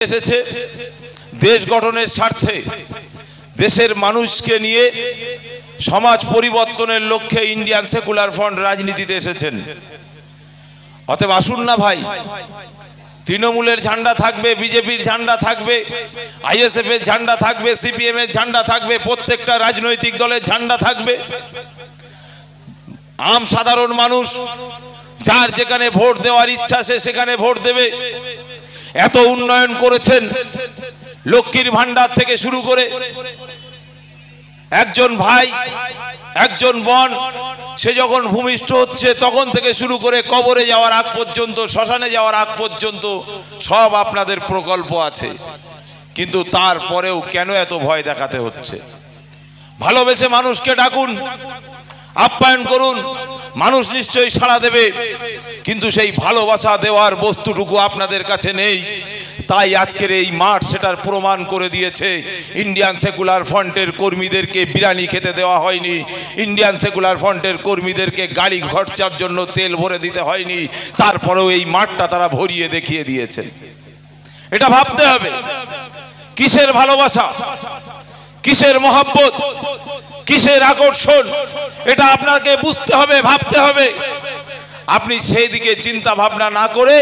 এসেছে দেশ গঠনের স্বার্থে, দেশের মানুষকে নিয়ে সমাজ পরিবর্তনের লক্ষ্যে ইন্ডিয়ান সেকুলার ফ্রন্ট রাজনীতিতে এসেছেন। অতএব আসুন না ভাই, তৃণমূলের ঝান্ডা থাকবে, বিজেপির ঝান্ডা থাকবে, আইএসএফ এর ঝান্ডা থাকবে, সিপিএম এর ঝান্ডা থাকবে, প্রত্যেকটা রাজনৈতিক দলের ঝান্ডা থাকবে। আম সাধারণ মানুষ যার যেখানে ভোট দেওয়ার ইচ্ছা সে সেখানে ভোট দেবে। এত উন্নয়ন করেছেন, লক্ষ্মীর ভান্ডার থেকে শুরু করে একজন ভাই একজন বোন সে যখন ভূমিষ্ঠ হচ্ছে তখন থেকে শুরু করে কবরে যাওয়ার আগ পর্যন্ত, শ্মশানে যাওয়ার আগ পর্যন্ত সব আপনাদের প্রকল্প আছে। কিন্তু তারপরেও কেন এত ভয় দেখাতে হচ্ছে? ভালোবেসে মানুষকে ডাকুন, আপ্যায়ন করুন, মানুষ নিশ্চয়ই সাড়া দেবে। কিন্তু সেই ভালোবাসা দেওয়ার বস্তুটুকু আপনাদের কাছে নেই। তাই আজকের এই মাঠ সেটার প্রমাণ করে দিয়েছে। ইন্ডিয়ান সেকুলার ফ্রন্টের কর্মীদেরকে বিরিয়ানি খেতে দেওয়া হয়নি, ইন্ডিয়ান সেকুলার ফ্রন্টের কর্মীদেরকে গাড়ি খরচার জন্য তেল ভরে দিতে হয়নি, তারপরেও এই মাঠটা তারা ভরিয়ে দেখিয়ে দিয়েছেন। এটা ভাবতে হবে, কিসের ভালোবাসা, কিসের মহব্বত, কিসের আকর্ষণ, এটা আপনাকে বুঝতে হবে, ভাবতে হবে। আপনি সেই দিকে চিন্তা ভাবনা না করে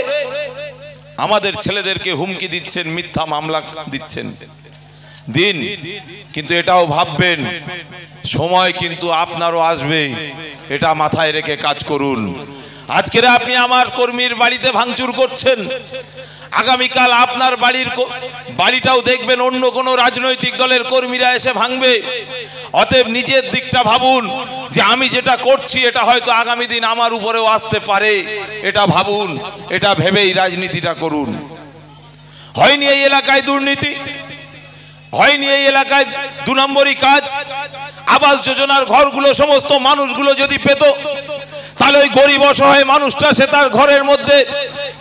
আমাদের ছেলেদেরকে হুমকি দিচ্ছেন, মিথ্যা মামলা দিচ্ছেন। দিন, কিন্তু এটাও ভাববেন সময় কিন্তু আপনারও আসবে, এটা মাথায় রেখে কাজ করুন। আজকের আপনি আমার কর্মীর বাড়িতে ভাঙচুর করছেন, আগামীকাল আপনার বাড়িটাও দেখবেন অন্য কোনো রাজনৈতিক দলের কর্মীরা এসে ভাঙবে। অতএব নিজের দিকটা ভাবুন যে আমি যেটা করছি এটা হয়তো আগামী দিন আমার উপরেও আসতে পারে, এটা ভাবুন, এটা ভেবেই রাজনীতিটা করুন। হয়নি এই এলাকায় দুর্নীতি, হয়নি এই এলাকায় 2 নম্বরই কাজ। আবাস যোজনার ঘরগুলো সমস্ত মানুষগুলো যদি পেত তাহলে ওই গরিব অসহায় মানুষটা সে তার ঘরের মধ্যে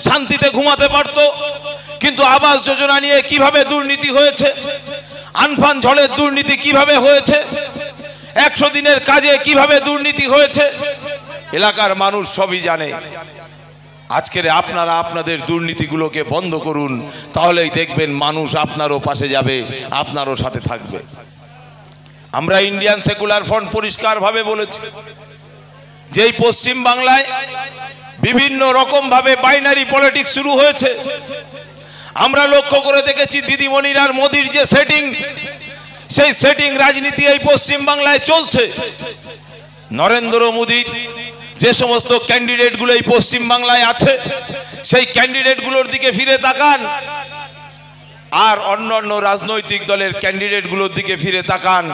শান্তিতে ঘুমাতে পারত। কিন্তু আবাস যোজনা নিয়ে কিভাবে দুর্নীতি হয়েছে, আনফান ঝড়ের দুর্নীতি কিভাবে হয়েছে, 100 দিনের কাজে কিভাবে দুর্নীতি হয়েছে, এলাকার মানুষ সবই জানে। আজকের আপনারা আপনাদের দুর্নীতিগুলোকে বন্ধ করুন, তাহলেই দেখবেন মানুষ আপনারও পাশে যাবে, আপনারও সাথে থাকবে। আমরা ইন্ডিয়ান সেকুলার ফ্রন্ট পরিষ্কারভাবে বলেছি যে এই পশ্চিম বাংলায় বিভিন্ন রকম ভাবে বাইনারি পলিটিক্স শুরু হয়েছে। আমরা লক্ষ্য করে দেখেছি দিদিমণির আর মোদির যে সেটিং, সেই সেটিং রাজনীতি এই পশ্চিম বাংলায় চলছে। নরেন্দ্র মোদির যে সমস্ত ক্যান্ডিডেটগুলো এই পশ্চিম বাংলায় আছে সেই ক্যান্ডিডেটগুলোর দিকে ফিরে তাকান, আর অন্যান্য রাজনৈতিক দলের ক্যান্ডিডেটগুলোর দিকে ফিরে তাকান,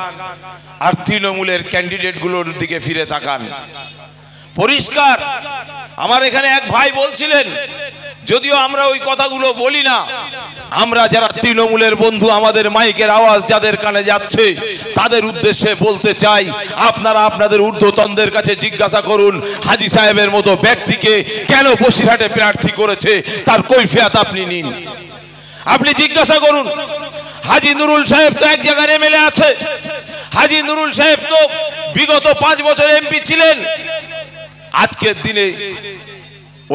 আর তৃণমূলের ক্যান্ডিডেটগুলোর দিকে ফিরে তাকান। পরিষ্কার। আমার এখানে এক ভাই বলছিলেন, যদিও আমরা ওই কথাগুলো বলি না, আমরা যারা তৃণমূলের বন্ধু, আমাদের মাইকের আওয়াজ যাদের কানে যাচ্ছে তাদের উদ্দেশ্যে বলতে চাই, আপনারা আপনাদের ঊর্ধ্বতনদের কাছে জিজ্ঞাসা করুন হাজী সাহেবের মতো ব্যক্তিকে কেন বসিরহাটে প্রার্থী করেছে, তার কৈফিয়ত আপনি নিন। আপনি জিজ্ঞাসা করুন। হাজী নুরুল সাহেব তো এক জায়গায় এমএলএ আছে, হাজী নুরুল সাহেব তো বিগত 5 বছর এমপি ছিলেন। আজকের দিনে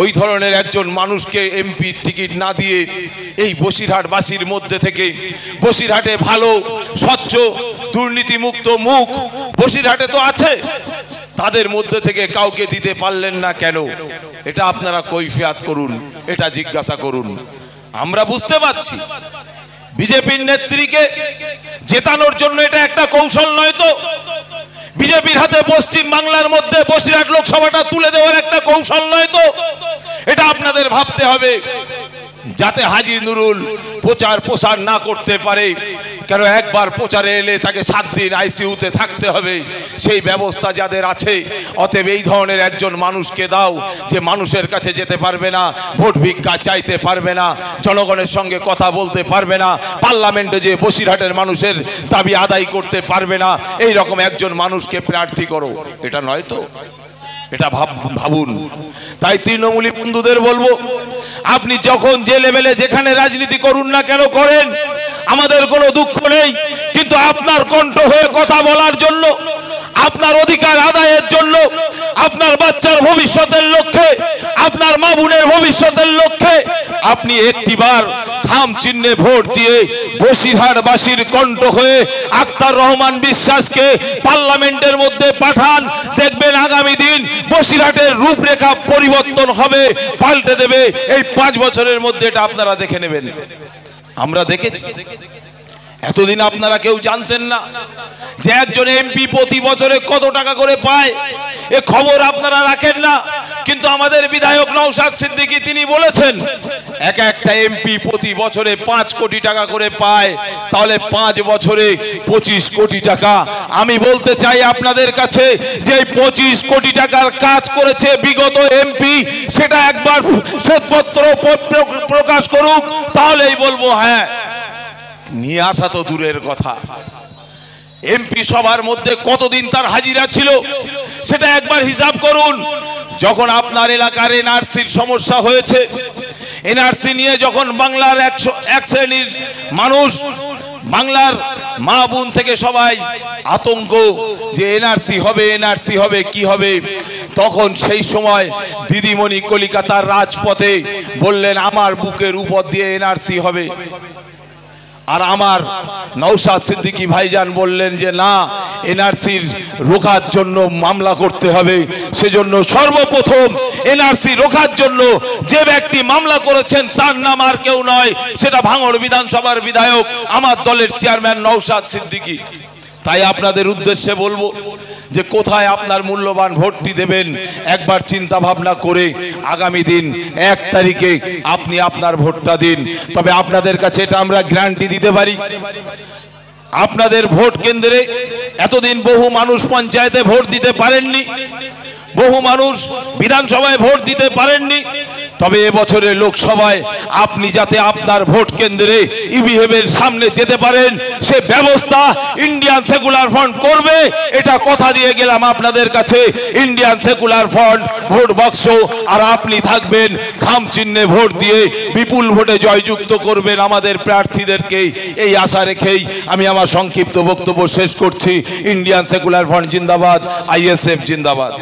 ওই ধরনের একজন মানুষকে এমপি টিকিট না দিয়ে এই বসিরহাটবাসীর মধ্যে থেকে, বসিরহাটে ভালো স্বচ্ছ দুর্নীতিমুক্ত মুখ বসিরহাটে তো আছে, তাদের মধ্যে থেকে কাউকে দিতে পারলেন না কেন? এটা আপনারা কৈফিয়ত করুন, এটা জিজ্ঞাসা করুন। আমরা বুঝতে পারছি বিজেপির নেত্রীকে জেতানোর জন্য এটা একটা কৌশল নয় তো, বিজেপির হাতে পশ্চিম বাংলার মধ্যে বসিরহাট লোকসভাটা তুলে দেওয়ার একটা কৌশল নয় তো। এটা আপনাদের ভাবতে হবে যাতে হাজী নুরুল প্রচার প্রসার না করতে পারে। কেন একবার প্রচারে এলে তাকে 7 দিন আইসিইউতে থাকতে হবে, সেই ব্যবস্থা যাদের আছে। অতএব এই ধরনের একজন মানুষকে দাও যে মানুষের কাছে যেতে পারবে না, ভোট ভিক্ষা চাইতে পারবে না, জনগণের সঙ্গে কথা বলতে পারবে না, পার্লামেন্টে যে বসিরহাটের মানুষের দাবি আদায় করতে পারবে না, এই রকম একজন মানুষকে প্রার্থী করো। এটা নয় তো, এটা ভাবুন। তাই তৃণমূলী বন্ধুদের বলবো, আপনি যখন যে লেভেলে যেখানে রাজনীতি করুন না কেন করেন, আমাদের কোনো দুঃখ নেই। কিন্তু আপনার কণ্ঠ হয়ে কথা বলার জন্য, আপনার অধিকার আদায়ের জন্য, আপনার বাচ্চার ভবিষ্যতের লক্ষ্যে, আপনার মা বোনের ভবিষ্যতের লক্ষ্যে আপনি একটিবার খাম চিহ্নে ভোট দিয়ে বসিরহাটবাসীর কণ্ঠ হয়ে আক্তার রহমান বিশ্বাসকে পার্লামেন্টের মধ্যে পাঠান। দেখবেন আগামী দিন বসিরহাটের রূপরেখা পরিবর্তন হবে, পাল্টে দেবে। এই 5 বছরের মধ্যে এটা আপনারা দেখে নেবেন। আমরা দেখেছি এতদিন আপনারা কেউ জানতেন না যে একজন এমপি প্রতি বছরে কত টাকা করে পায়, এ খবর আপনারা রাখেন না। কিন্তু আমাদের বিধায়ক নওশাদ সিদ্দিকী তিনি বলেছেন একটা এমপি প্রতি বছরে 5 কোটি টাকা করে পায়, তাহলে 5 বছরে 25 কোটি টাকা। আমি বলতে চাই আপনাদের কাছে যে 25 কোটি টাকার কাজ করেছে বিগত এমপি, সেটা একবার শ্বেতপত্র প্রকাশ করুক, তাহলেই বলবো হ্যাঁ। নিয়ে আসা তো দূরের কথা, এমপি সভার মধ্যে কতদিন তার হাজিরা ছিল সেটা একবার হিসাব করুন। যখন আপনার এলাকার এনআরসির সমস্যা হয়েছে, এনআরসি নিয়ে যখন বাংলার 1 শ্রেণীর মানুষ, বাংলার মা বোন থেকে সবাই আতঙ্ক যে এনআরসি হবে, এনআরসি হবে, কি হবে, তখন সেই সময় দিদিমণি কলিকাতার রাজপথে বললেন আমার বুকের উপর দিয়ে এনআরসি হবে। আর আমার নওশাদ সিদ্দিকী ভাইজান বললেন যে না, এনআরসির রোখার জন্য মামলা করতে হবে। সেজন্য সর্বপ্রথম এনআরসি রোখার জন্য যে ব্যক্তি মামলা করেছেন তার নাম আর কেউ নয়, সেটা ভাঙড় বিধানসভার বিধায়ক আমার দলের চেয়ারম্যান নওশাদ সিদ্দিকী। তাই আপনাদের উদ্দেশ্যে বলবো যে কোথায় আপনার মূল্যবান ভোটটি দেবেন একবার চিন্তা ভাবনা করে আগামী দিন 1 তারিখে আপনি আপনার ভোটটা দিন। তবে আপনাদের কাছে এটা আমরা গ্যারান্টি দিতে পারি, আপনাদের ভোট কেন্দ্রে এতদিন বহু মানুষ পঞ্চায়েতে ভোট দিতে পারেননি, বহু মানুষ বিধানসভায় ভোট দিতে পারেননি। তবে এবছরের লোকসভায় আপনি যাতে আপনার ভোট কেন্দ্রে ইভিএমের সামনে যেতে পারেন সে ব্যবস্থা ইন্ডিয়ান সেকুলার ফ্রন্ট করবে, এটা কথা দিয়ে গেলাম আপনাদের কাছে। ইন্ডিয়ান সেকুলার ফ্রন্ট ভোট বাক্স, আর আপনি থাকবেন খাম চিহ্নে ভোট দিয়ে বিপুল ভোটে জয়যুক্ত করবেন আমাদের প্রার্থীদেরকে। এই আশা রেখেই আমি আমার সংক্ষিপ্ত বক্তব্য শেষ করছি। ইন্ডিয়ান সেকুলার ফ্রন্ট জিন্দাবাদ, আইএসএফ জিন্দাবাদ।